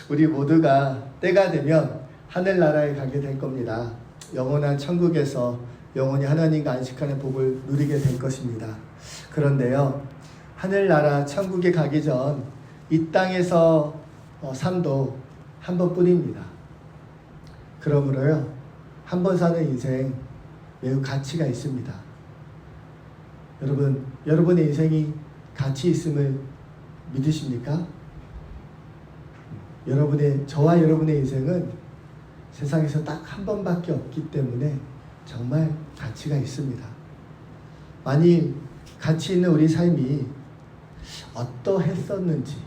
우리 모두가 때가 되면 하늘나라에 가게 될 겁니다. 영원한 천국에서 영원히 하나님과 안식하는 복을 누리게 될 것입니다. 그런데요, 하늘나라 천국에 가기 전 이 땅에서 삶도 한 번뿐입니다. 그러므로요, 한 번 사는 인생 매우 가치가 있습니다. 여러분의 인생이 가치 있음을 믿으십니까? 저와 여러분의 인생은 세상에서 딱 한 번밖에 없기 때문에 정말 가치가 있습니다. 만일 가치 있는 우리 삶이 어떠했었는지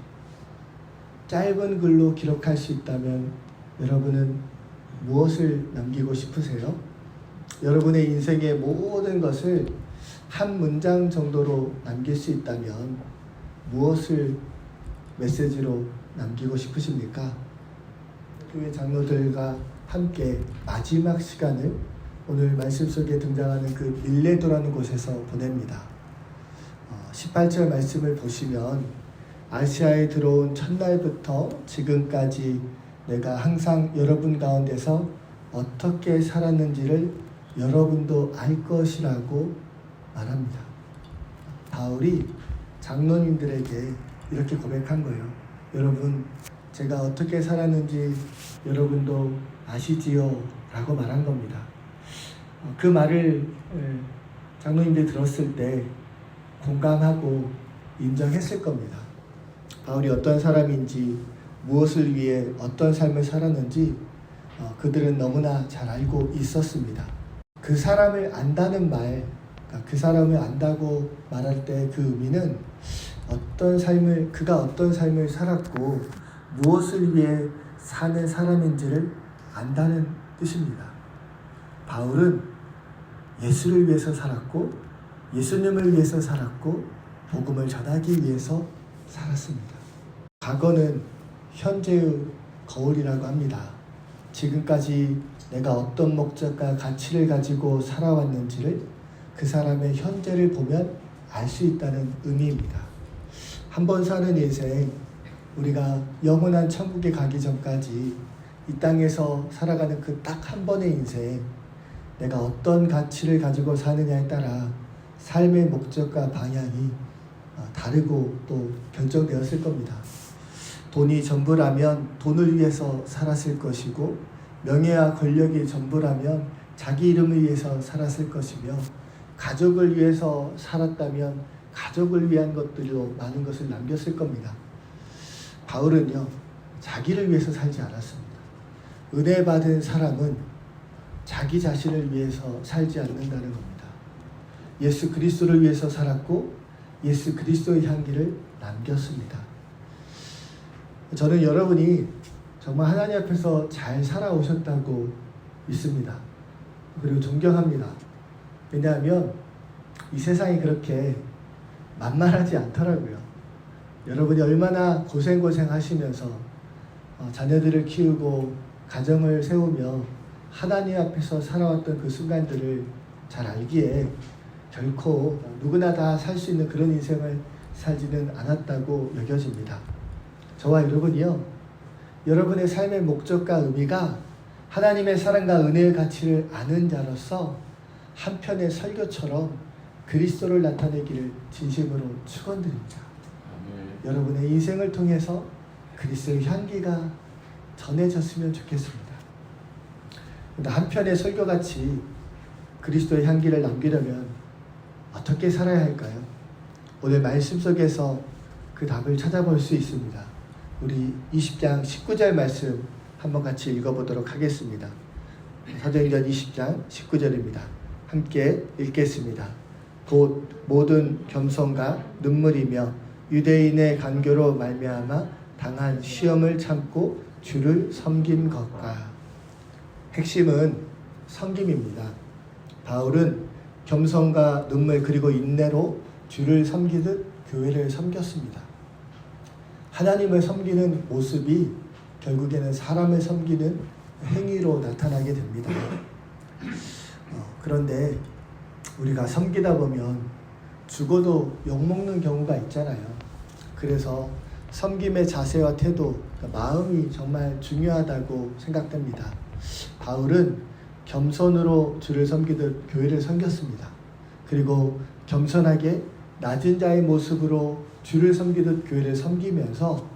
짧은 글로 기록할 수 있다면 여러분은 무엇을 남기고 싶으세요? 여러분의 인생의 모든 것을 한 문장 정도로 남길 수 있다면 무엇을 메시지로 남기고 싶으십니까? 교회 장로들과 함께 마지막 시간을 오늘 말씀 속에 등장하는 그 밀레도라는 곳에서 보냅니다. 18절 말씀을 보시면 아시아에 들어온 첫날부터 지금까지 내가 항상 여러분 가운데서 어떻게 살았는지를 여러분도 알 것이라고 말합니다. 바울이 장로님들에게 이렇게 고백한 거예요. 여러분, 제가 어떻게 살았는지 여러분도 아시지요? 라고 말한 겁니다. 그 말을 장로님들이 들었을 때 공감하고 인정했을 겁니다. 바울이 어떤 사람인지, 무엇을 위해 어떤 삶을 살았는지 그들은 너무나 잘 알고 있었습니다. 그 사람을 안다는 말, 그 사람을 안다고 말할 때 그 의미는 그가 어떤 삶을 살았고 무엇을 위해 사는 사람인지를 안다는 뜻입니다. 바울은 예수를 위해서 살았고 예수님을 위해서 살았고 복음을 전하기 위해서 살았습니다. 과거는 현재의 거울이라고 합니다. 지금까지 내가 어떤 목적과 가치를 가지고 살아왔는지를 그 사람의 현재를 보면 알 수 있다는 의미입니다. 한 번 사는 인생, 우리가 영원한 천국에 가기 전까지 이 땅에서 살아가는 그 딱 한 번의 인생, 내가 어떤 가치를 가지고 사느냐에 따라 삶의 목적과 방향이 다르고 또 결정되었을 겁니다. 돈이 전부라면 돈을 위해서 살았을 것이고, 명예와 권력이 전부라면 자기 이름을 위해서 살았을 것이며, 가족을 위해서 살았다면 가족을 위한 것들로 많은 것을 남겼을 겁니다. 바울은요, 자기를 위해서 살지 않았습니다. 은혜 받은 사람은 자기 자신을 위해서 살지 않는다는 겁니다. 예수 그리스도를 위해서 살았고 예수 그리스도의 향기를 남겼습니다. 저는 여러분이 정말 하나님 앞에서 잘 살아오셨다고 믿습니다. 그리고 존경합니다. 왜냐하면 이 세상이 그렇게 만만하지 않더라고요. 여러분이 얼마나 고생하시면서 자녀들을 키우고 가정을 세우며 하나님 앞에서 살아왔던 그 순간들을 잘 알기에 결코 누구나 다 살 수 있는 그런 인생을 살지는 않았다고 여겨집니다. 저와 여러분이요, 여러분의 삶의 목적과 의미가 하나님의 사랑과 은혜의 가치를 아는 자로서 한편의 설교처럼 그리스도를 나타내기를 진심으로 축원드립니다. 여러분의 인생을 통해서 그리스도의 향기가 전해졌으면 좋겠습니다. 한편의 설교같이 그리스도의 향기를 남기려면 어떻게 살아야 할까요? 오늘 말씀 속에서 그 답을 찾아볼 수 있습니다. 우리 20장 19절 말씀 한번 같이 읽어보도록 하겠습니다. 사도행전 20장 19절입니다. 함께 읽겠습니다. 곧 모든 겸손과 눈물이며 유대인의 간교로 말미암아 당한 시험을 참고 주를 섬긴 것과. 핵심은 섬김입니다. 바울은 겸손과 눈물 그리고 인내로 주를 섬기듯 교회를 섬겼습니다. 하나님을 섬기는 모습이 결국에는 사람을 섬기는 행위로 나타나게 됩니다. 그런데 우리가 섬기다 보면 죽어도 욕먹는 경우가 있잖아요. 그래서 섬김의 자세와 태도, 그러니까 마음이 정말 중요하다고 생각됩니다. 바울은 겸손으로 주를 섬기듯 교회를 섬겼습니다. 그리고 겸손하게 낮은 자의 모습으로 주를 섬기듯 교회를 섬기면서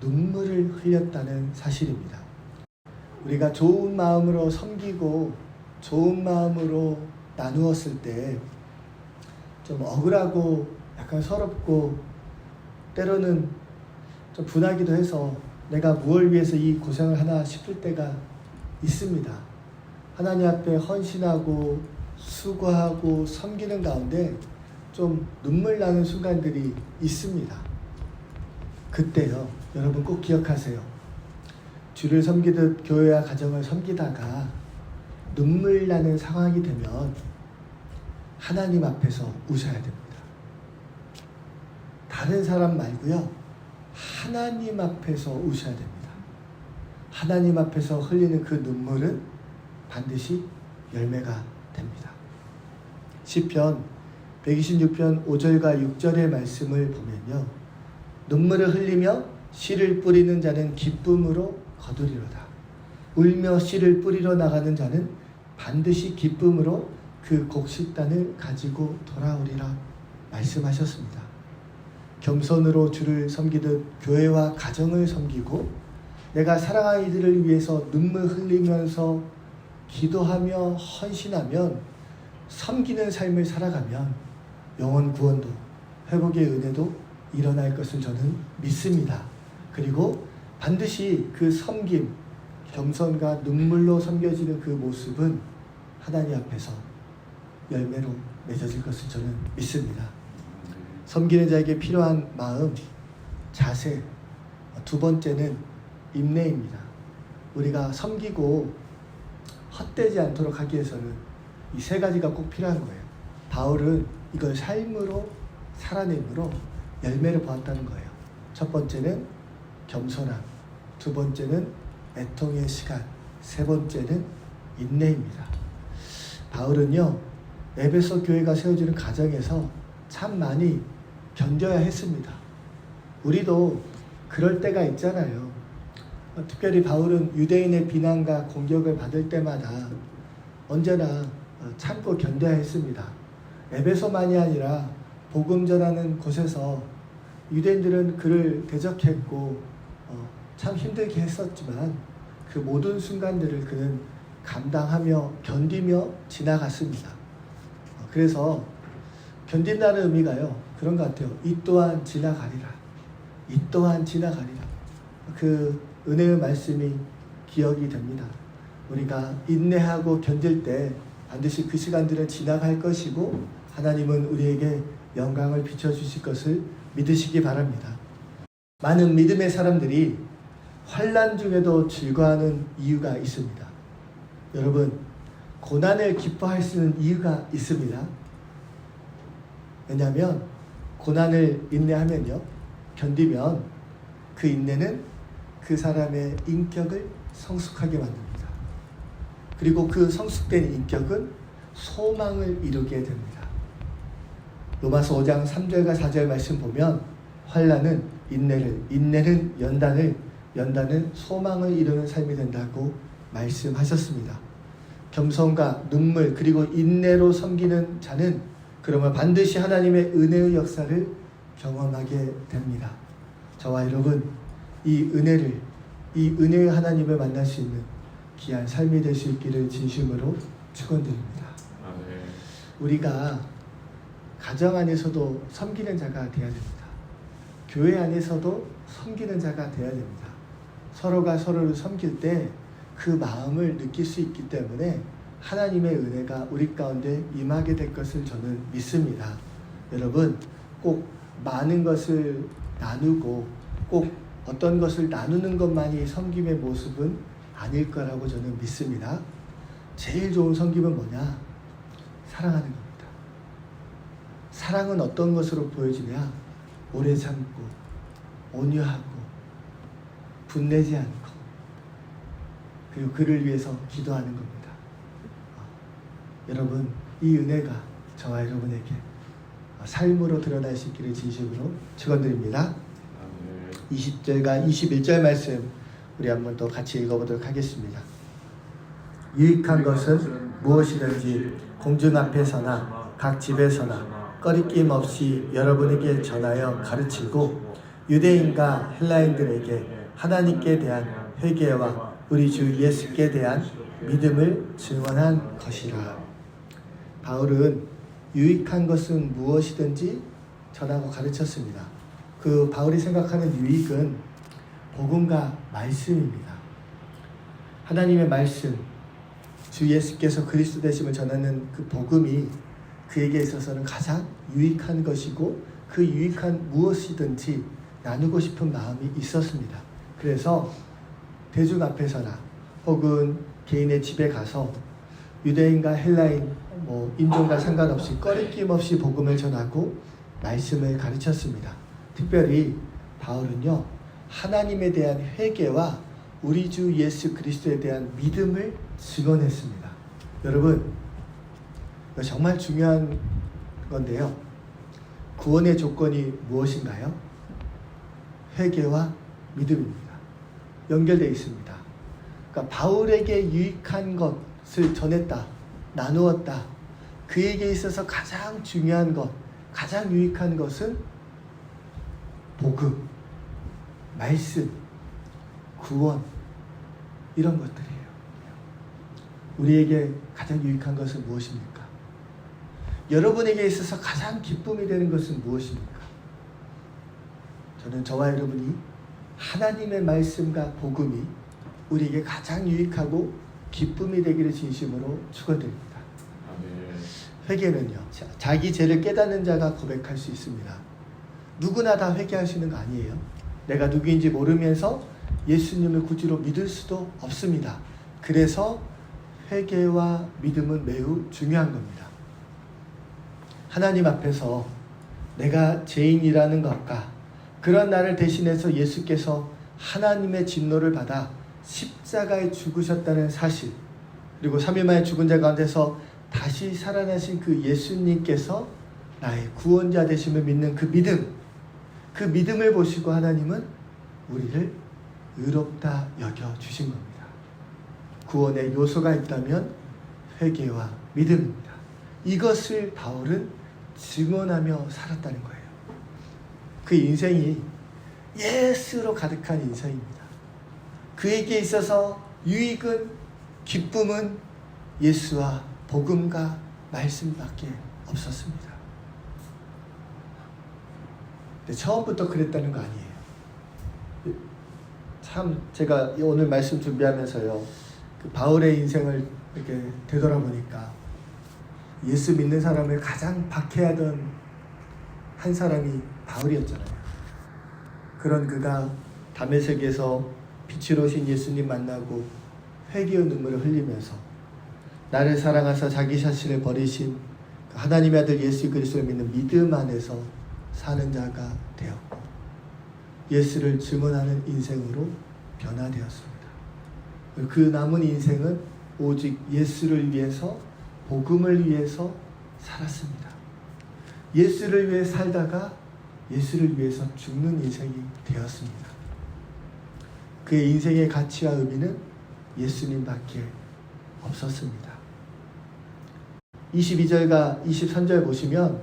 눈물을 흘렸다는 사실입니다. 우리가 좋은 마음으로 섬기고 좋은 마음으로 나누었을 때 좀 억울하고 약간 서럽고 때로는 좀 분하기도 해서 내가 무엇을 위해서 이 고생을 하나 싶을 때가 있습니다. 하나님 앞에 헌신하고 수고하고 섬기는 가운데 좀 눈물 나는 순간들이 있습니다. 그때요, 여러분 꼭 기억하세요. 주를 섬기듯 교회와 가정을 섬기다가 눈물 나는 상황이 되면 하나님 앞에서 우셔야 됩니다. 다른 사람 말고요, 하나님 앞에서 우셔야 됩니다. 하나님 앞에서 흘리는 그 눈물은 반드시 열매가 됩니다. 시편 126편 5절과 6절의 말씀을 보면요, 눈물을 흘리며 씨를 뿌리는 자는 기쁨으로 거두리로다. 울며 씨를 뿌리러 나가는 자는 반드시 기쁨으로 그 곡식단을 가지고 돌아오리라 말씀하셨습니다. 겸손으로 주를 섬기듯 교회와 가정을 섬기고 내가 사랑하는 이들을 위해서 눈물 흘리면서 기도하며 헌신하면 섬기는 삶을 살아가면 영혼 구원도 회복의 은혜도 일어날 것을 저는 믿습니다. 그리고 반드시 그 섬김, 겸손과 눈물로 섬겨지는 그 모습은 하나님 앞에서 열매로 맺어질 것을 저는 믿습니다. 섬기는 자에게 필요한 마음, 자세, 두 번째는 인내입니다. 우리가 섬기고 헛되지 않도록 하기 위해서는 이 세 가지가 꼭 필요한 거예요. 바울은 이걸 삶으로 살아내므로 열매를 보았다는 거예요. 첫 번째는 겸손함, 두 번째는 애통의 시간, 세 번째는 인내입니다. 바울은요, 에베소 교회가 세워지는 과정에서 참 많이 견뎌야 했습니다. 우리도 그럴 때가 있잖아요. 특별히 바울은 유대인의 비난과 공격을 받을 때마다 언제나 참고 견뎌야 했습니다. 에베소만이 아니라 복음 전하는 곳에서 유대인들은 그를 대적했고 참 힘들게 했었지만 그 모든 순간들을 그는 감당하며 견디며 지나갔습니다. 그래서 견딘다는 의미가요, 그런 것 같아요. 이 또한 지나가리라. 이 또한 지나가리라. 그 은혜의 말씀이 기억이 됩니다. 우리가 인내하고 견딜 때 반드시 그 시간들은 지나갈 것이고 하나님은 우리에게 영광을 비춰주실 것을 믿으시기 바랍니다. 많은 믿음의 사람들이 환난 중에도 즐거워하는 이유가 있습니다. 여러분, 고난을 기뻐할 수 있는 이유가 있습니다. 왜냐하면 고난을 인내하면요, 견디면 그 인내는 그 사람의 인격을 성숙하게 만듭니다. 그리고 그 성숙된 인격은 소망을 이루게 됩니다. 로마서 5장 3절과 4절 말씀 보면 환난은 인내를, 인내는 연단을, 연단은 소망을 이루는 삶이 된다고 말씀하셨습니다. 겸손과 눈물 그리고 인내로 섬기는 자는 그러면 반드시 하나님의 은혜의 역사를 경험하게 됩니다. 저와 여러분, 이 은혜를, 이 은혜의 하나님을 만날 수 있는 귀한 삶이 될 수 있기를 진심으로 축원드립니다. 우리가 가정 안에서도 섬기는 자가 되어야 됩니다. 교회 안에서도 섬기는 자가 되어야 됩니다. 서로가 서로를 섬길 때 그 마음을 느낄 수 있기 때문에 하나님의 은혜가 우리 가운데 임하게 될 것을 저는 믿습니다. 여러분, 꼭 많은 것을 나누고 꼭 어떤 것을 나누는 것만이 섬김의 모습은 아닐 거라고 저는 믿습니다. 제일 좋은 섬김은 뭐냐? 사랑하는 겁니다. 사랑은 어떤 것으로 보여지냐? 오래 참고 온유하고 분내지 않고 그리고 그를 위해서 기도하는 겁니다. 여러분, 이 은혜가 저와 여러분에게 삶으로 드러날 수 있기를 진심으로 축원드립니다. 20절과 21절 말씀 우리 한번 또 같이 읽어보도록 하겠습니다. 유익한 것은 무엇이든지 공중 앞에서나 각 집에서나 꺼리낌 없이 여러분에게 전하여 가르치고 유대인과 헬라인들에게 하나님께 대한 회개와 우리 주 예수께 대한 믿음을 증언한 것이라. 바울은 유익한 것은 무엇이든지 전하고 가르쳤습니다. 그 바울이 생각하는 유익은 복음과 말씀입니다. 하나님의 말씀, 주 예수께서 그리스도 되심을 전하는 그 복음이 그에게 있어서는 가장 유익한 것이고 그 유익한 무엇이든지 나누고 싶은 마음이 있었습니다. 그래서 대중 앞에서나 혹은 개인의 집에 가서 유대인과 헬라인, 인종과 상관없이 꺼리낌 없이 복음을 전하고 말씀을 가르쳤습니다. 특별히 바울은요, 하나님에 대한 회개와 우리 주 예수 그리스도에 대한 믿음을 증언했습니다. 여러분, 이거 정말 중요한 건데요. 구원의 조건이 무엇인가요? 회개와 믿음입니다. 연결되어 있습니다. 그러니까 바울에게 유익한 것을 전했다, 나누었다. 그에게 있어서 가장 중요한 것, 가장 유익한 것은 복음, 말씀, 구원, 이런 것들이에요. 우리에게 가장 유익한 것은 무엇입니까? 여러분에게 있어서 가장 기쁨이 되는 것은 무엇입니까? 저는 저와 여러분이 하나님의 말씀과 복음이 우리에게 가장 유익하고 기쁨이 되기를 진심으로 축원드립니다. 회개는요, 자기 죄를 깨닫는 자가 고백할 수 있습니다. 누구나 다 회개할 수 있는 거 아니에요. 내가 누구인지 모르면서 예수님을 구주로 믿을 수도 없습니다. 그래서 회개와 믿음은 매우 중요한 겁니다. 하나님 앞에서 내가 죄인이라는 것과 그런 나를 대신해서 예수께서 하나님의 진노를 받아 십자가에 죽으셨다는 사실, 그리고 3일 만에 죽은 자 가운데서 다시 살아나신 그 예수님께서 나의 구원자 되심을 믿는 그 믿음을 보시고 하나님은 우리를 의롭다 여겨주신 겁니다. 구원의 요소가 있다면 회개와 믿음입니다. 이것을 바울은 증언하며 살았다는 거예요. 그 인생이 예수로 가득한 인생입니다. 그에게 있어서 유익은, 기쁨은 예수와 복음과 말씀밖에 없었습니다. 근데 처음부터 그랬다는 거 아니에요. 참 제가 오늘 말씀 준비하면서요, 그 바울의 인생을 이렇게 되돌아보니까 예수 믿는 사람을 가장 박해하던 한 사람이 바울이었잖아요. 그런 그가 다메섹에서 빛으로 오신 예수님 만나고 회개의 눈물을 흘리면서 나를 사랑하사 자기 자신을 버리신 하나님의 아들 예수 그리스도를 믿는 믿음 안에서 사는 자가 되었고 예수를 증언하는 인생으로 변화되었습니다. 그 남은 인생은 오직 예수를 위해서, 복음을 위해서 살았습니다. 예수를 위해 살다가 예수를 위해서 죽는 인생이 되었습니다. 그의 인생의 가치와 의미는 예수님밖에 없었습니다. 22절과 23절 보시면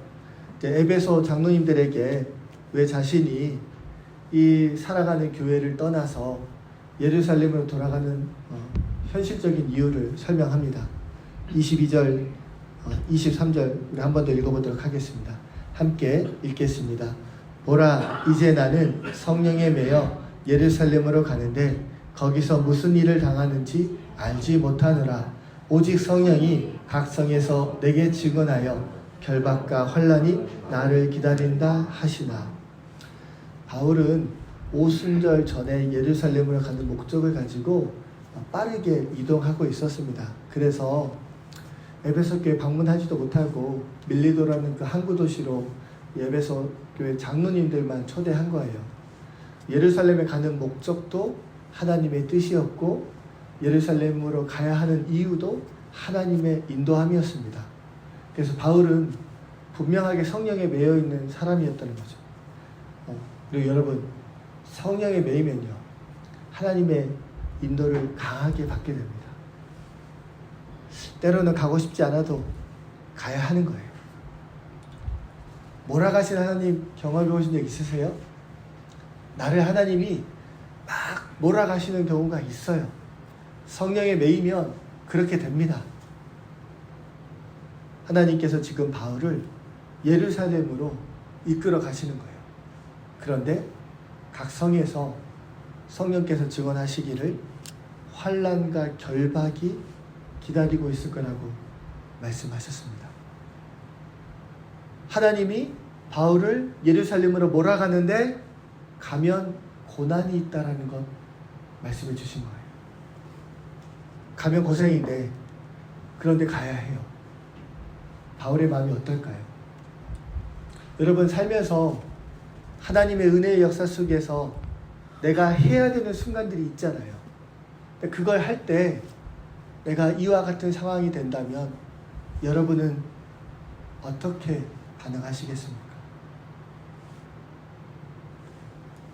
에베소 장로님들에게 왜 자신이 이 살아가는 교회를 떠나서 예루살렘으로 돌아가는 현실적인 이유를 설명합니다. 22절, 23절 우리 한 번 더 읽어보도록 하겠습니다. 함께 읽겠습니다. 보라, 이제 나는 성령에 매여 예루살렘으로 가는데 거기서 무슨 일을 당하는지 알지 못하느라. 오직 성령이 각 성에서 내게 증언하여 결박과 환난이 나를 기다린다 하시나. 바울은 오순절 전에 예루살렘으로 가는 목적을 가지고 빠르게 이동하고 있었습니다. 그래서 에베소 교회 방문하지도 못하고 밀리도라는 그 항구 도시로 에베소 교회 장로님들만 초대한 거예요. 예루살렘에 가는 목적도 하나님의 뜻이었고 예루살렘으로 가야 하는 이유도 하나님의 인도함이었습니다. 그래서 바울은 분명하게 성령에 매여 있는 사람이었다는 거죠. 그리고 여러분, 성령에 매이면요, 하나님의 인도를 강하게 받게 됩니다. 때로는 가고 싶지 않아도 가야 하는 거예요. 몰아가신 하나님 경험해 보신 적 있으세요? 나를 하나님이 막 몰아가시는 경우가 있어요. 성령에 매이면 그렇게 됩니다. 하나님께서 지금 바울을 예루살렘으로 이끌어 가시는 거예요. 그런데 각 성에서 성령께서 증언하시기를 환난과 결박이 기다리고 있을 거라고 말씀하셨습니다. 하나님이 바울을 예루살렘으로 몰아가는데 가면 고난이 있다라는 것 말씀해 주신 거예요. 가면 고생인데 그런데 가야 해요. 바울의 마음이 어떨까요? 여러분, 살면서 하나님의 은혜의 역사 속에서 내가 해야 되는 순간들이 있잖아요. 그걸 할 때 내가 이와 같은 상황이 된다면 여러분은 어떻게 반응하시겠습니까?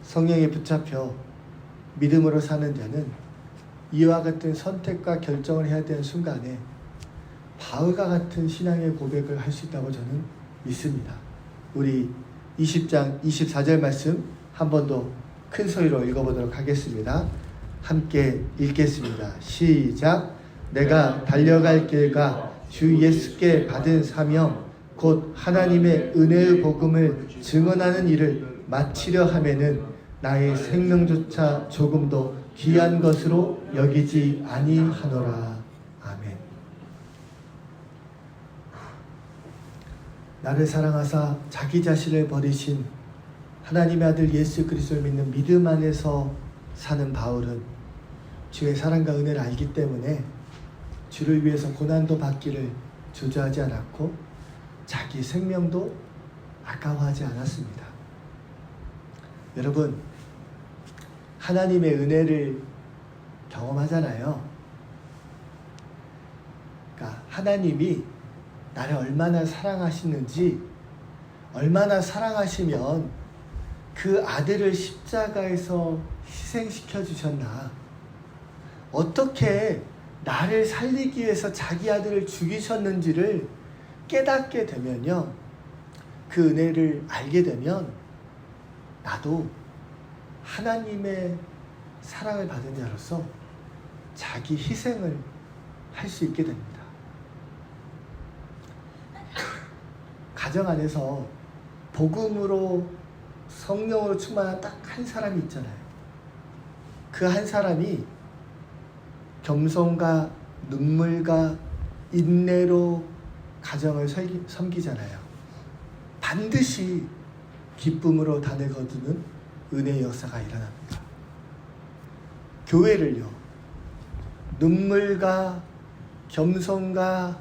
성령에 붙잡혀 믿음으로 사는 자는 이와 같은 선택과 결정을 해야 되는 순간에 바울과 같은 신앙의 고백을 할 수 있다고 저는 믿습니다. 우리 20장 24절 말씀 한 번 더 큰 소리로 읽어보도록 하겠습니다. 함께 읽겠습니다. 시작. 내가 달려갈 길과 주 예수께 받은 사명 곧 하나님의 은혜의 복음을 증언하는 일을 마치려 하면은 나의 생명조차 조금도 귀한 것으로 여기지 아니하노라. 아멘. 나를 사랑하사 자기 자신을 버리신 하나님의 아들 예수 그리스도를 믿는 믿음 안에서 사는 바울은 주의 사랑과 은혜를 알기 때문에 주를 위해서 고난도 받기를 주저하지 않았고 자기 생명도 아까워하지 않았습니다. 여러분, 하나님의 은혜를 경험하잖아요. 그러니까 하나님이 나를 얼마나 사랑하시는지, 얼마나 사랑하시면 그 아들을 십자가에서 희생시켜 주셨나, 어떻게 나를 살리기 위해서 자기 아들을 죽이셨는지를 깨닫게 되면요, 그 은혜를 알게 되면 나도 하나님의 사랑을 받은 자로서 자기 희생을 할 수 있게 됩니다. 가정 안에서 복음으로 성령으로 충만한 딱 한 사람이 있잖아요. 그 한 사람이 겸손과 눈물과 인내로 가정을 섬기잖아요. 반드시 기쁨으로 단을 거두는 은혜의 역사가 일어납니다. 교회를요, 눈물과 겸손과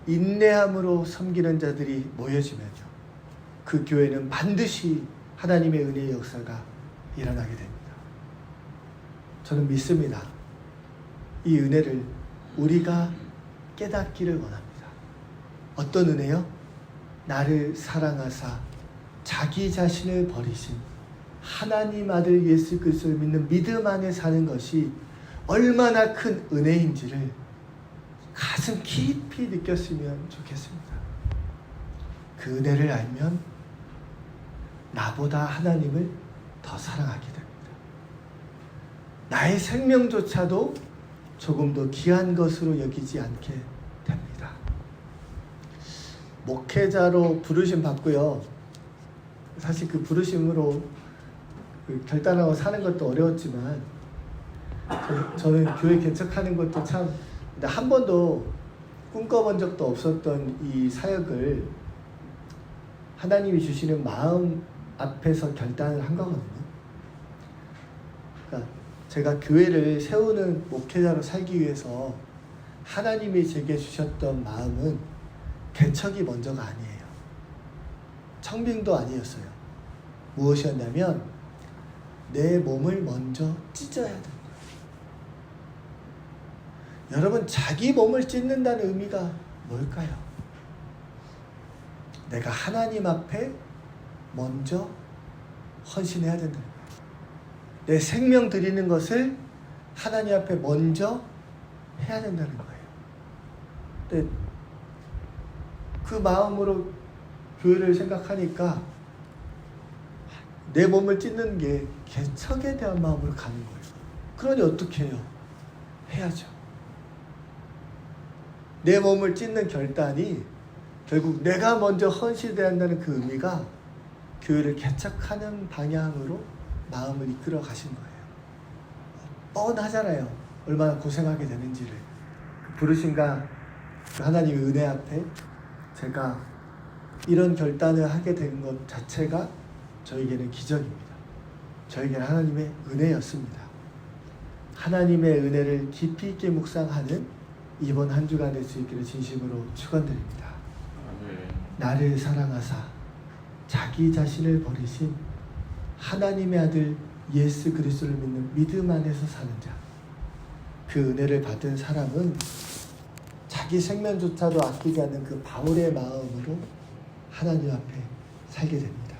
인내함으로 섬기는 자들이 모여지면요, 그 교회는 반드시 하나님의 은혜의 역사가 일어나게 됩니다. 저는 믿습니다. 이 은혜를 우리가 깨닫기를 원합니다. 어떤 은혜요? 나를 사랑하사 자기 자신을 버리신 하나님 아들 예수 그리스도를 믿는 믿음 안에 사는 것이 얼마나 큰 은혜인지를 가슴 깊이 느꼈으면 좋겠습니다. 그 은혜를 알면 나보다 하나님을 더 사랑하게 됩니다. 나의 생명조차도 조금 더 귀한 것으로 여기지 않게 됩니다. 목회자로 부르심 받고요, 사실 그 부르심으로 결단하고 사는 것도 어려웠지만 저는 교회 개척하는 것도 참 한 번도 꿈꿔본 적도 없었던 이 사역을 하나님이 주시는 마음 앞에서 결단을 한 거거든요. 그러니까 제가 교회를 세우는 목회자로 살기 위해서 하나님이 제게 주셨던 마음은 개척이 먼저가 아니에요. 청빙도 아니었어요. 무엇이었냐면 내 몸을 먼저 찢어야 된다. 여러분, 자기 몸을 찢는다는 의미가 뭘까요? 내가 하나님 앞에 먼저 헌신해야 된다. 내 생명 드리는 것을 하나님 앞에 먼저 해야 된다는 거예요. 근데 그 마음으로 교회를 생각하니까 내 몸을 찢는 게 개척에 대한 마음으로 가는 거예요. 그러니 어떻게 해요? 해야죠. 내 몸을 찢는 결단이 결국 내가 먼저 헌신해야 한다는 그 의미가 교회를 개척하는 방향으로 마음을 이끌어 가신 거예요. 뻔하잖아요. 얼마나 고생하게 되는지를. 부르신가 그 하나님의 은혜 앞에 제가 이런 결단을 하게 된 것 자체가 저에게는 기적입니다. 저에게는 하나님의 은혜였습니다. 하나님의 은혜를 깊이 있게 묵상하는 이번 한 주가 될 수 있기를 진심으로 축원드립니다. 나를 사랑하사 자기 자신을 버리신 하나님의 아들 예수 그리스도를 믿는 믿음 안에서 사는 자, 그 은혜를 받은 사람은 자기 생명조차도 아끼지 않는 그 바울의 마음으로 하나님 앞에 살게 됩니다.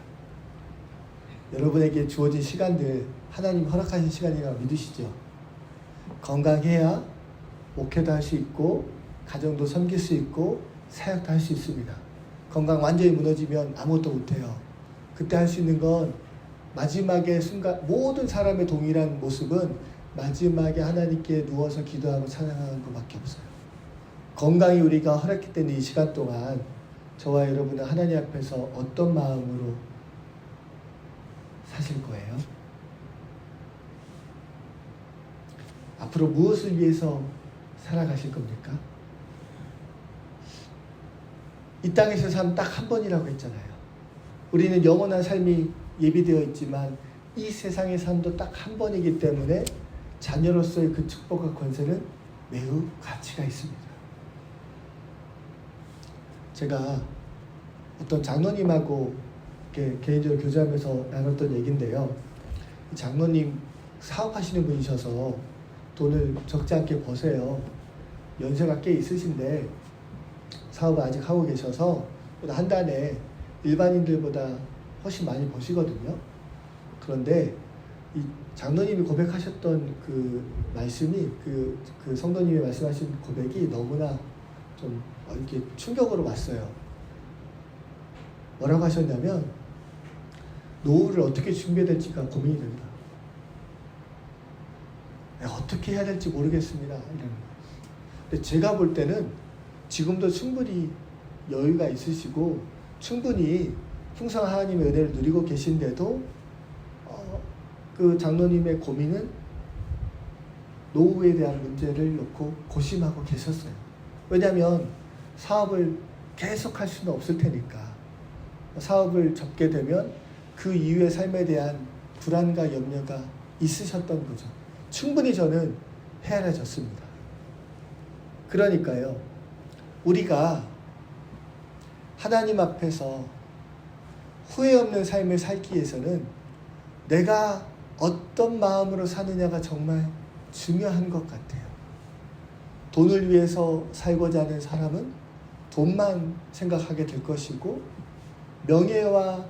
여러분에게 주어진 시간들 하나님 허락하신 시간이라고 믿으시죠? 건강해야 목회도 할 수 있고 가정도 섬길 수 있고 사역도 할 수 있습니다. 건강 완전히 무너지면 아무것도 못해요. 그때 할 수 있는 건 마지막에 순간 모든 사람의 동일한 모습은 마지막에 하나님께 누워서 기도하고 찬양하는 것밖에 없어요. 건강이 우리가 허락했기 때문에 이 시간 동안 저와 여러분은 하나님 앞에서 어떤 마음으로 사실 거예요? 앞으로 무엇을 위해서 살아가실 겁니까? 이 땅에서 삶 딱 한 번이라고 했잖아요. 우리는 영원한 삶이 예비되어 있지만 이 세상의 삶도 딱 한 번이기 때문에 자녀로서의 그 축복과 권세는 매우 가치가 있습니다. 제가 어떤 장로님하고 이렇게 개인적으로 교제하면서 나눴던 얘기인데요. 이 장로님 사업하시는 분이셔서 돈을 적지 않게 버세요. 연세가 꽤 있으신데 사업을 아직 하고 계셔서 한 달에 일반인들보다 훨씬 많이 버시거든요. 그런데 이 장로님이 고백하셨던 그 말씀이 그 성도님이 말씀하신 고백이 너무나 좀 이렇게 충격으로 왔어요. 뭐라고 하셨냐면 노후를 어떻게 준비해야 될지가 고민이 된다. 어떻게 해야 될지 모르겠습니다. 이러는 거예요. 근데 제가 볼 때는 지금도 충분히 여유가 있으시고 충분히 풍성한 하나님의 은혜를 누리고 계신데도 그 장로님의 고민은 노후에 대한 문제를 놓고 고심하고 계셨어요. 왜냐하면 사업을 계속할 수는 없을 테니까. 사업을 접게 되면 그 이후의 삶에 대한 불안과 염려가 있으셨던 거죠. 충분히 저는 헤아려졌습니다. 그러니까요, 우리가 하나님 앞에서 후회 없는 삶을 살기 위해서는 내가 어떤 마음으로 사느냐가 정말 중요한 것 같아요. 돈을 위해서 살고자 하는 사람은 돈만 생각하게 될 것이고, 명예와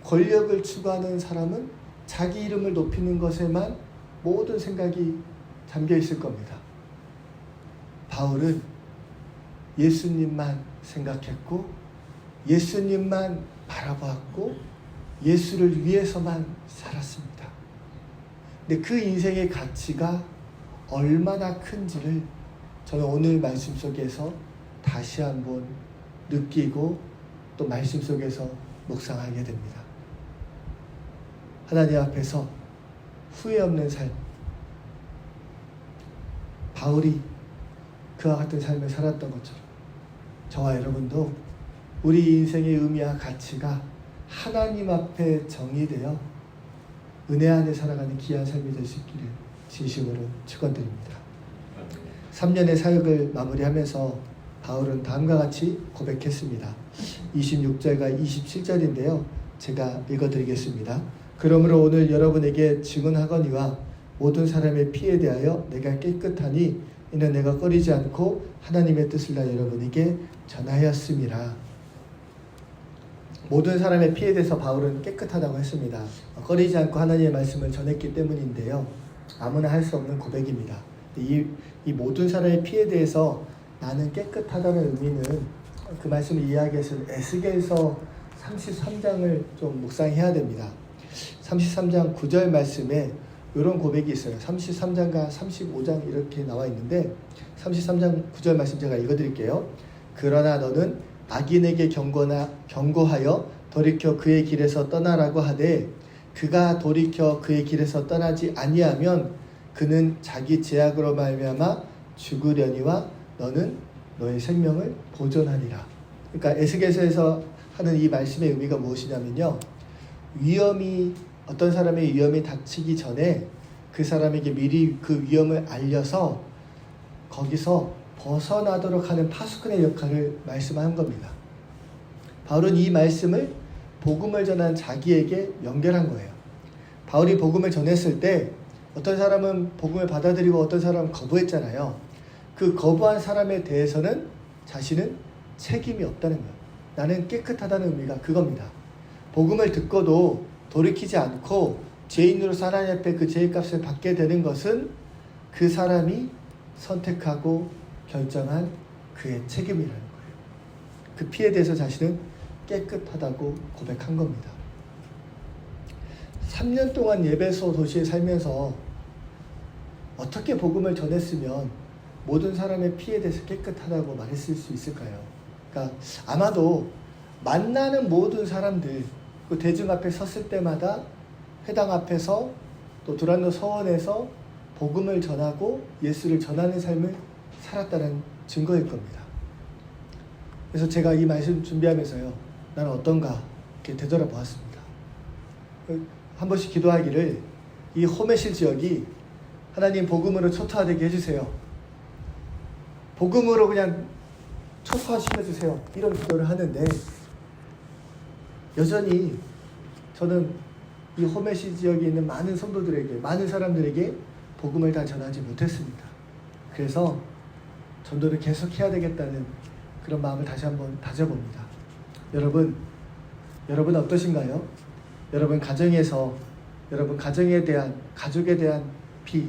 권력을 추구하는 사람은 자기 이름을 높이는 것에만 모든 생각이 잠겨 있을 겁니다. 바울은 예수님만 생각했고 예수님만 바라보았고 예수를 위해서만 살았습니다. 근데 그 인생의 가치가 얼마나 큰지를 저는 오늘 말씀 속에서 다시 한번 느끼고 또 말씀 속에서 묵상하게 됩니다. 하나님 앞에서 후회 없는 삶, 바울이 그와 같은 삶을 살았던 것처럼 저와 여러분도 우리 인생의 의미와 가치가 하나님 앞에 정의되어 은혜 안에 살아가는 귀한 삶이 될 수 있기를 진심으로 축원드립니다. 3년의 사역을 마무리하면서 바울은 다음과 같이 고백했습니다. 26절과 27절인데요. 제가 읽어드리겠습니다. 그러므로 오늘 여러분에게 증언하거니와 모든 사람의 피에 대하여 내가 깨끗하니 이는 내가 꺼리지 않고 하나님의 뜻을 다 여러분에게 전하였음이라. 모든 사람의 피에 대해서 바울은 깨끗하다고 했습니다. 꺼리지 않고 하나님의 말씀을 전했기 때문인데요. 아무나 할 수 없는 고백입니다. 이 모든 사람의 피에 대해서 나는 깨끗하다는 의미는 그 말씀을 이해하기 위해서 에스겔서 33장을 좀 묵상해야 됩니다. 33장 9절 말씀에 이런 고백이 있어요. 33장과 35장 이렇게 나와 있는데 33장 9절 말씀 제가 읽어드릴게요. 그러나 너는 악인에게 경고하여 돌이켜 그의 길에서 떠나라고 하되 그가 돌이켜 그의 길에서 떠나지 아니하면 그는 자기 죄악으로 말미암아 죽으려니와 너는 너의 생명을 보존하리라. 그러니까 에스겔서에서 하는 이 말씀의 의미가 무엇이냐면요. 어떤 사람의 위험이 닥치기 전에 그 사람에게 미리 그 위험을 알려서 거기서 벗어나도록 하는 파수꾼의 역할을 말씀하는 겁니다. 바울은 이 말씀을 복음을 전한 자기에게 연결한 거예요. 바울이 복음을 전했을 때 어떤 사람은 복음을 받아들이고 어떤 사람은 거부했잖아요. 그 거부한 사람에 대해서는 자신은 책임이 없다는 거예요. 나는 깨끗하다는 의미가 그겁니다. 복음을 듣고도 돌이키지 않고 죄인으로서 하나님 앞에 그 죄값을 받게 되는 것은 그 사람이 선택하고 결정한 그의 책임이라는 거예요. 그 피에 대해서 자신은 깨끗하다고 고백한 겁니다. 3년 동안 예배소 도시에 살면서 어떻게 복음을 전했으면 모든 사람의 피에 대해서 깨끗하다고 말했을 수 있을까요? 그러니까 아마도 만나는 모든 사람들, 그 대중 앞에 섰을 때마다 회당 앞에서 또 두란노 서원에서 복음을 전하고 예수를 전하는 삶을 살았다는 증거일 겁니다. 그래서 제가 이 말씀 준비하면서요, 나는 어떤가 이렇게 되돌아보았습니다. 한 번씩 기도하기를 이 호메실 지역이 하나님 복음으로 초토화되게 해주세요. 복음으로 그냥 초토화시켜주세요. 이런 기도를 하는데 여전히 저는 이 호메시 지역에 있는 많은 성도들에게, 많은 사람들에게 복음을 다 전하지 못했습니다. 그래서 전도를 계속해야 되겠다는 그런 마음을 다시 한번 다져봅니다. 여러분 어떠신가요? 여러분 가정에서 여러분 가정에 대한, 가족에 대한 피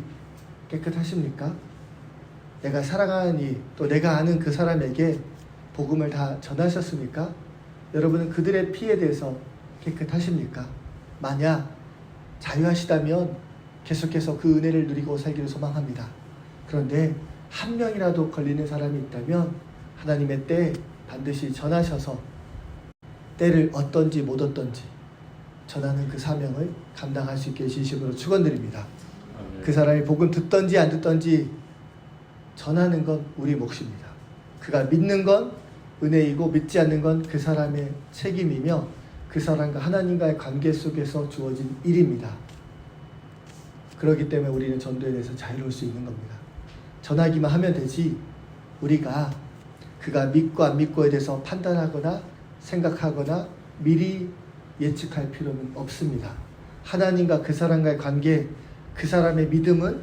깨끗하십니까? 내가 살아가는 또 내가 아는 그 사람에게 복음을 다 전하셨습니까? 여러분은 그들의 피에 대해서 깨끗하십니까? 만약 자유하시다면 계속해서 그 은혜를 누리고 살기를 소망합니다. 그런데 한 명이라도 걸리는 사람이 있다면 하나님의 때에 반드시 전하셔서 때를 얻던지 못 얻던지 전하는 그 사명을 감당할 수 있게 진심으로 축원드립니다. 그 사람이 복음 듣던지 안 듣던지 전하는 건 우리 몫입니다. 그가 믿는 건 은혜이고 믿지 않는 건 그 사람의 책임이며 그 사람과 하나님과의 관계 속에서 주어진 일입니다. 그렇기 때문에 우리는 전도에 대해서 자유로울 수 있는 겁니다. 전하기만 하면 되지 우리가 그가 믿고 안 믿고에 대해서 판단하거나 생각하거나 미리 예측할 필요는 없습니다. 하나님과 그 사람과의 관계, 그 사람의 믿음은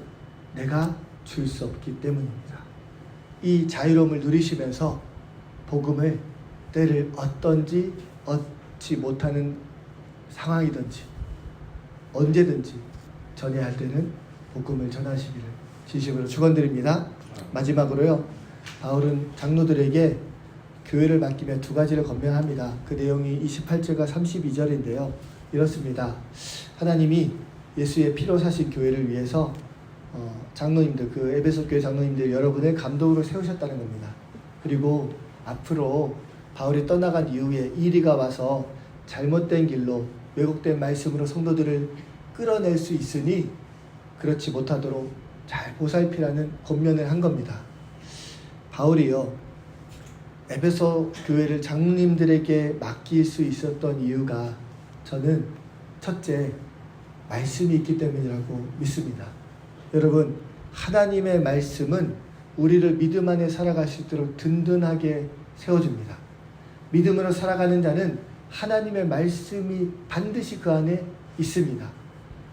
내가 줄 수 없기 때문입니다. 이 자유로움을 누리시면서 복음을 때를 얻던지 얻지 못하는 상황이든지 언제든지 전해야 할 때는 복음을 전하시기를 진심으로 축원드립니다. 마지막으로요, 바울은 장로들에게 교회를 맡기며 두 가지를 권면합니다. 그 내용이 28절과 32절인데요. 이렇습니다. 하나님이 예수의 피로 사신 교회를 위해서 장로님들, 그 에베소 교회 장로님들 여러분을 감독으로 세우셨다는 겁니다. 그리고 앞으로 바울이 떠나간 이후에 이리가 와서 잘못된 길로 왜곡된 말씀으로 성도들을 끌어낼 수 있으니 그렇지 못하도록 잘 보살피라는 권면을 한 겁니다. 바울이요, 에베소 교회를 장로님들에게 맡길 수 있었던 이유가 저는 첫째, 말씀이 있기 때문이라고 믿습니다. 여러분, 하나님의 말씀은 우리를 믿음 안에 살아갈 수 있도록 든든하게 세워줍니다. 믿음으로 살아가는 자는 하나님의 말씀이 반드시 그 안에 있습니다.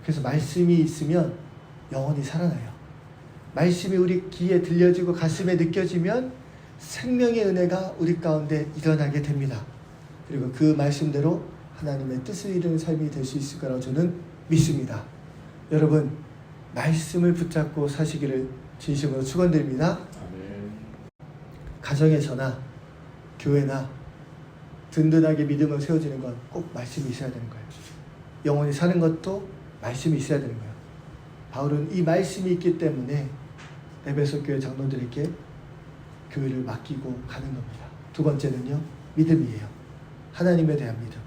그래서 말씀이 있으면 영혼이 살아나요. 말씀이 우리 귀에 들려지고 가슴에 느껴지면 생명의 은혜가 우리 가운데 일어나게 됩니다. 그리고 그 말씀대로 하나님의 뜻을 이루는 삶이 될 수 있을 거라고 저는 믿습니다. 여러분, 말씀을 붙잡고 사시기를 진심으로 축원드립니다. 가정에서나 교회나 든든하게 믿음을 세워지는 건 꼭 말씀이 있어야 되는 거예요. 영원히 사는 것도 말씀이 있어야 되는 거예요. 바울은 이 말씀이 있기 때문에 에베소 교회 장로들에게 교회를 맡기고 가는 겁니다. 두 번째는요, 믿음이에요. 하나님에 대한 믿음.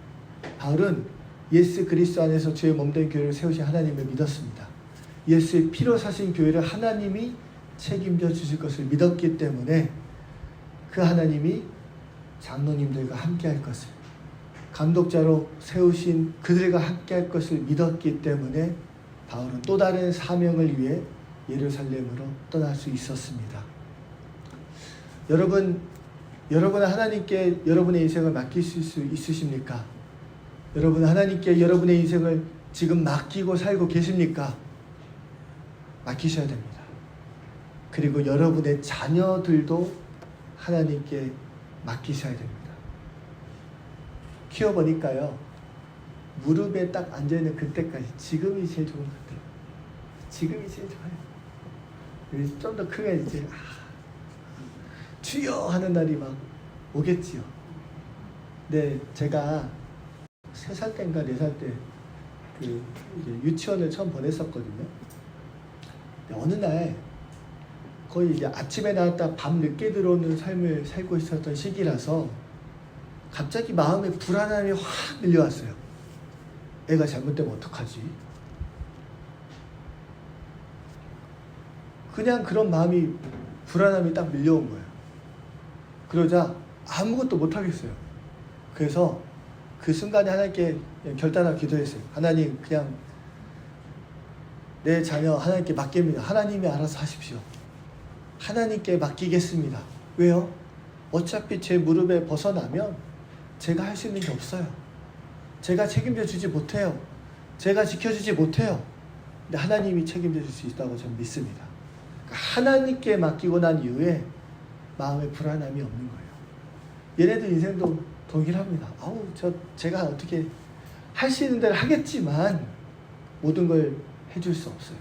바울은 예수 그리스도 안에서 주의 몸된 교회를 세우신 하나님을 믿었습니다. 예수의 피로 사신 교회를 하나님이 책임져 주실 것을 믿었기 때문에 그 하나님이 장로님들과 함께 할 것을, 감독자로 세우신 그들과 함께 할 것을 믿었기 때문에 바울은 또 다른 사명을 위해 예루살렘으로 떠날 수 있었습니다. 여러분은 하나님께 여러분의 인생을 맡기실 수 있으십니까? 여러분은 하나님께 여러분의 인생을 지금 맡기고 살고 계십니까? 맡기셔야 됩니다. 그리고 여러분의 자녀들도 하나님께 맡기셔야 됩니다. 키워보니까요, 무릎에 딱 앉아있는 그때까지 지금이 제일 좋은 것 같아요. 지금이 제일 좋아요. 좀 더 크게 이제 주여 하는 날이 막 오겠지요. 근데 제가 3살 때인가 4살 때 이제 유치원을 처음 보냈었거든요. 근데 어느 날 거의 이제 아침에 나왔다 밤 늦게 들어오는 삶을 살고 있었던 시기라서 갑자기 마음에 불안함이 확 밀려왔어요. 애가 잘못되면 어떡하지? 그냥 그런 마음이, 불안함이 딱 밀려온 거예요. 그러자 아무것도 못하겠어요. 그래서 그 순간에 하나님께 결단하고 기도했어요. 하나님, 그냥 내 자녀 하나님께 맡깁니다. 하나님이 알아서 하십시오. 하나님께 맡기겠습니다. 왜요? 어차피 제 무릎에 벗어나면 제가 할 수 있는 게 없어요. 제가 책임져 주지 못해요. 제가 지켜주지 못해요. 근데 하나님이 책임져 줄 수 있다고 저는 믿습니다. 하나님께 맡기고 난 이후에 마음에 불안함이 없는 거예요. 얘네들 인생도 동일합니다. 제가 어떻게 할 수 있는 대로 하겠지만 모든 걸 해줄 수 없어요.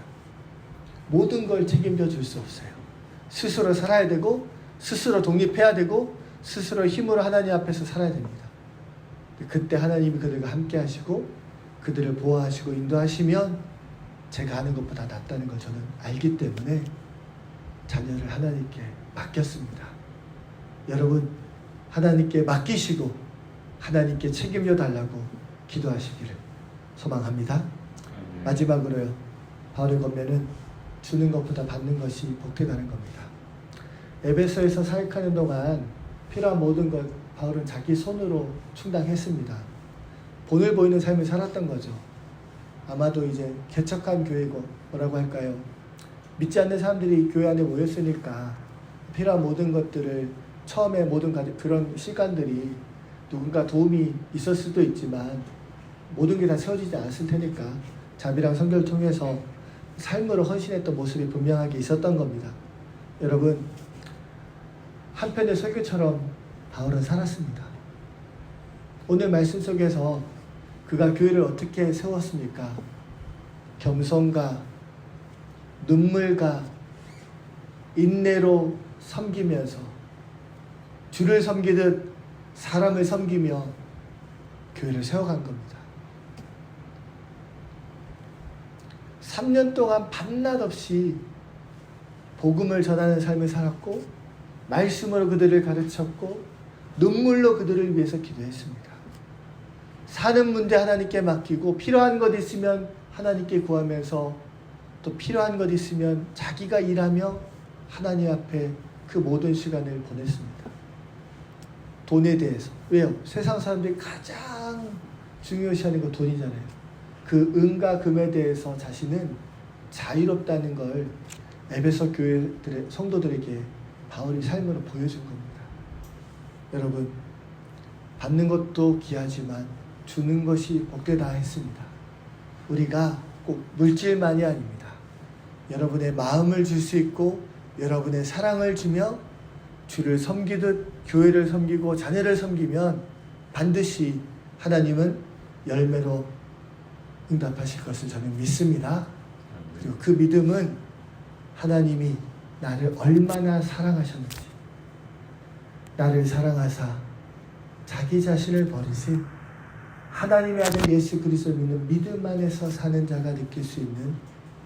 모든 걸 책임져 줄 수 없어요. 스스로 살아야 되고, 스스로 독립해야 되고, 스스로 힘으로 하나님 앞에서 살아야 됩니다. 그때 하나님이 그들과 함께 하시고 그들을 보호하시고 인도하시면 제가 하는 것보다 낫다는 걸 저는 알기 때문에 자녀를 하나님께 맡겼습니다. 여러분, 하나님께 맡기시고 하나님께 책임져 달라고 기도하시기를 소망합니다. 마지막으로요, 바울의 권면은 주는 것보다 받는 것이 복되다는 겁니다. 에베소에서 사역하는 동안 필요한 모든 것 바울은 자기 손으로 충당했습니다. 본을 보이는 삶을 살았던 거죠. 아마도 이제 개척한 교회고 뭐라고 할까요? 믿지 않는 사람들이 교회 안에 모였으니까 필요한 모든 것들을 처음에 모든 그런 시간들이 누군가 도움이 있을 수도 있지만 모든 게 다 세워지지 않았을 테니까 자비랑 선교를 통해서 삶으로 헌신했던 모습이 분명하게 있었던 겁니다. 여러분, 한편의 설교처럼 바울은 살았습니다. 오늘 말씀 속에서 그가 교회를 어떻게 세웠습니까? 겸손과 눈물과 인내로 섬기면서 주를 섬기듯 사람을 섬기며 교회를 세워간 겁니다. 3년 동안 밤낮 없이 복음을 전하는 삶을 살았고 말씀으로 그들을 가르쳤고 눈물로 그들을 위해서 기도했습니다. 사는 문제 하나님께 맡기고 필요한 것 있으면 하나님께 구하면서 또 필요한 것 있으면 자기가 일하며 하나님 앞에 그 모든 시간을 보냈습니다. 돈에 대해서. 왜요? 세상 사람들이 가장 중요시하는 건 돈이잖아요. 그 은과 금에 대해서 자신은 자유롭다는 걸 에베소 교회들의 성도들에게 바울이 삶으로 보여준 겁니다. 여러분, 받는 것도 귀하지만 주는 것이 복되다 했습니다. 우리가 꼭 물질만이 아닙니다. 여러분의 마음을 줄 수 있고 여러분의 사랑을 주며 주를 섬기듯 교회를 섬기고 자녀를 섬기면 반드시 하나님은 열매로 응답하실 것을 저는 믿습니다. 그리고 그 믿음은 하나님이 나를 얼마나 사랑하셨는지, 나를 사랑하사 자기 자신을 버리신 하나님의 아들 예수 그리스도를 믿는 믿음 안에서 사는 자가 느낄 수 있는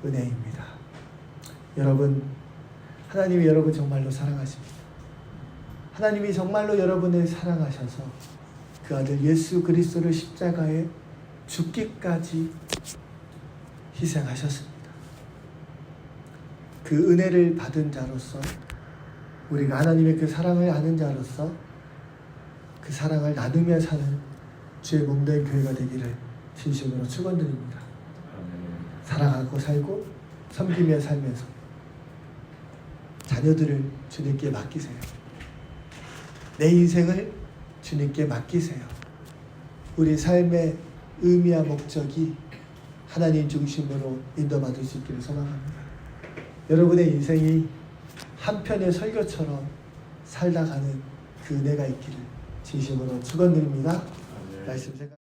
은혜입니다. 여러분, 하나님이 여러분 정말로 사랑하십니다. 하나님이 정말로 여러분을 사랑하셔서 그 아들 예수 그리스도를 십자가에 죽기까지 희생하셨습니다. 그 은혜를 받은 자로서, 우리가 하나님의 그 사랑을 아는 자로서 그 사랑을 나누며 사는 주의 몸된 교회가 되기를 진심으로 축원드립니다. 사랑하고 살고 섬기며 살면서 자녀들을 주님께 맡기세요. 내 인생을 주님께 맡기세요. 우리 삶의 의미와 목적이 하나님 중심으로 인도받을 수 있기를 소망합니다. 여러분의 인생이 한편의 설교처럼 살다 가는 그 은혜가 있기를 진심으로 축원드립니다. 말씀 생각